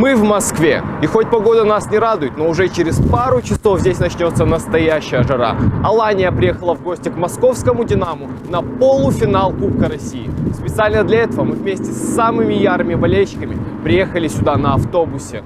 Мы в Москве. И хоть погода нас не радует, но уже через пару часов здесь начнется настоящая жара. Алания приехала в гости к московскому «Динаму» на полуфинал Кубка России. Специально для этого мы вместе с самыми ярыми болельщиками приехали сюда на автобусе.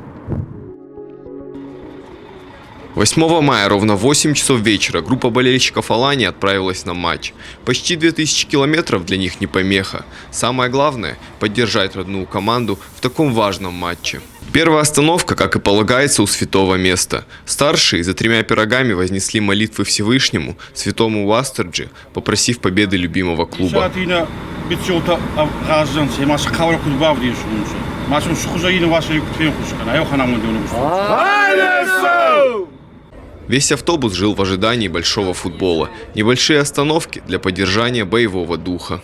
8 мая ровно в 8 часов вечера группа болельщиков Алании отправилась на матч. Почти 2000 километров для них не помеха. Самое главное – поддержать родную команду в таком важном матче. Первая остановка, как и полагается, у святого места. Старшие за 3 пирогами вознесли молитвы Всевышнему, святому Уастерджи, попросив победы любимого клуба. Весь автобус жил в ожидании большого футбола. Небольшие остановки для поддержания боевого духа.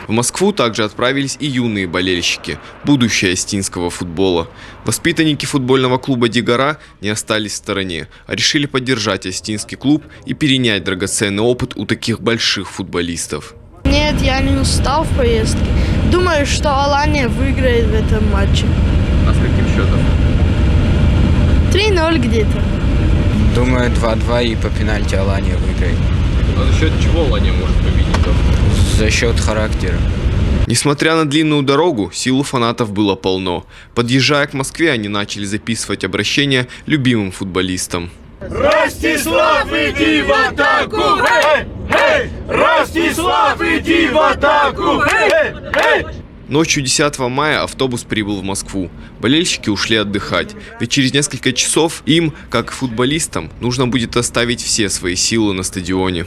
В Москву также отправились и юные болельщики, будущее остинского футбола. Воспитанники футбольного клуба «Дигара» не остались в стороне, а решили поддержать остинский клуб и перенять драгоценный опыт у таких больших футболистов. Нет, я не устал в поездке. Думаю, что Алания выиграет в этом матче. А с каким счетом? 3-0 где-то. Думаю, 2-2 и по пенальти Алания выиграет. А за счет чего Алания может победить? За счет характера. Несмотря на длинную дорогу, сил у фанатов было полно. Подъезжая к Москве, они начали записывать обращения любимым футболистам. Ростислав, иди в атаку! Эй! Эй! Ростислав, иди в атаку! Эй! Эй! Ночью 10 мая автобус прибыл в Москву. Болельщики ушли отдыхать, ведь через несколько часов им, как футболистам, нужно будет оставить все свои силы на стадионе.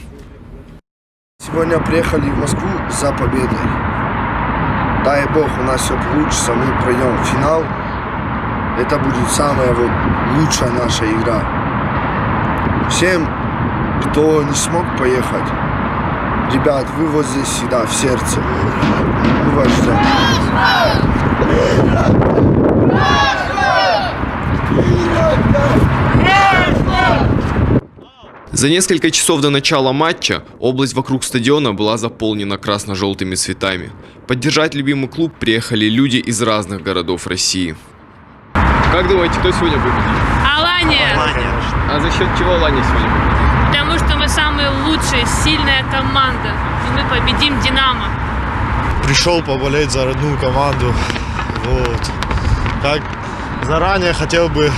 Сегодня приехали в Москву за победой. Дай Бог, у нас все получится, мы пройдем в финал. Это будет самая лучшая наша игра. Всем, кто не смог поехать, ребят, вы вот здесь всегда, в сердце. Мы вас ждем. За несколько часов до начала матча область вокруг стадиона была заполнена красно-желтыми цветами. Поддержать любимый клуб приехали люди из разных городов России. Как думаете, кто сегодня победит? Алания! А за счет чего Алания сегодня победит? Потому что мы самые лучшие, сильная команда. И мы победим «Динамо». Пришел поболеть за родную команду. Вот. Как заранее хотел бы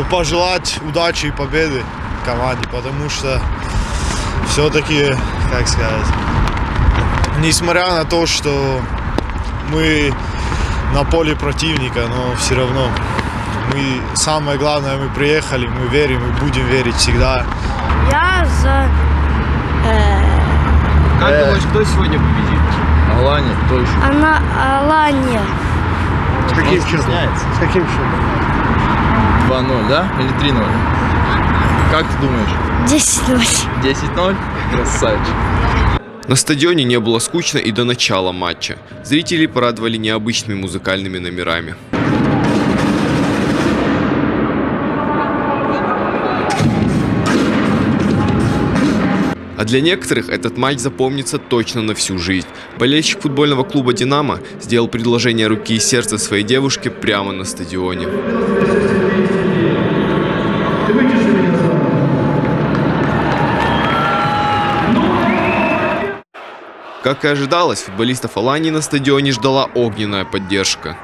пожелать удачи и победы команде, потому что все-таки, как сказать, несмотря на то, что мы на поле противника, но все равно самое главное, мы приехали, мы верим и будем верить всегда. Я за... Как думаешь, кто сегодня победит? Алания точно. Она Алания. С каким счетом? 2-0, да? Или 3-0? Как ты думаешь? 10-0. 10-0? Красавчик. На стадионе не было скучно и до начала матча. Зрители порадовали необычными музыкальными номерами. А для некоторых этот матч запомнится точно на всю жизнь. Болельщик футбольного клуба «Динамо» сделал предложение руки и сердца своей девушке прямо на стадионе. Как и ожидалось, футболистов Алании на стадионе ждала огненная поддержка.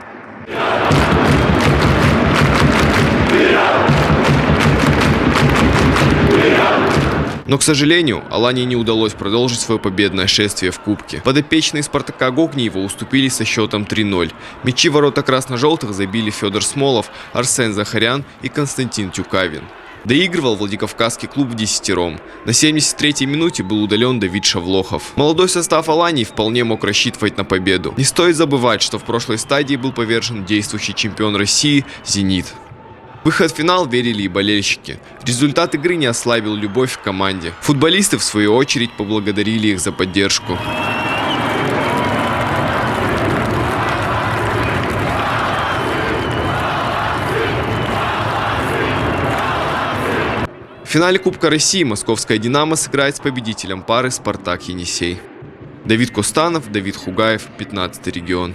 Но, к сожалению, Алании не удалось продолжить свое победное шествие в Кубке. Подопечные Спартака Гогниева уступили со счетом 3-0. Мячи в ворота красно-желтых забили Федор Смолов, Арсен Захарян и Константин Тюкавин. Доигрывал Владикавказский клуб в десятером. На 73-й минуте был удален Давид Шавлохов. Молодой состав Алании вполне мог рассчитывать на победу. Не стоит забывать, что в прошлой стадии был повержен действующий чемпион России «Зенит». В выход в финал верили и болельщики. Результат игры не ослабил любовь к команде. Футболисты, в свою очередь, поблагодарили их за поддержку. В финале Кубка России московская «Динамо» сыграет с победителем пары «Спартак-Енисей». Давид Костанов, Давид Хугаев, 15 регион.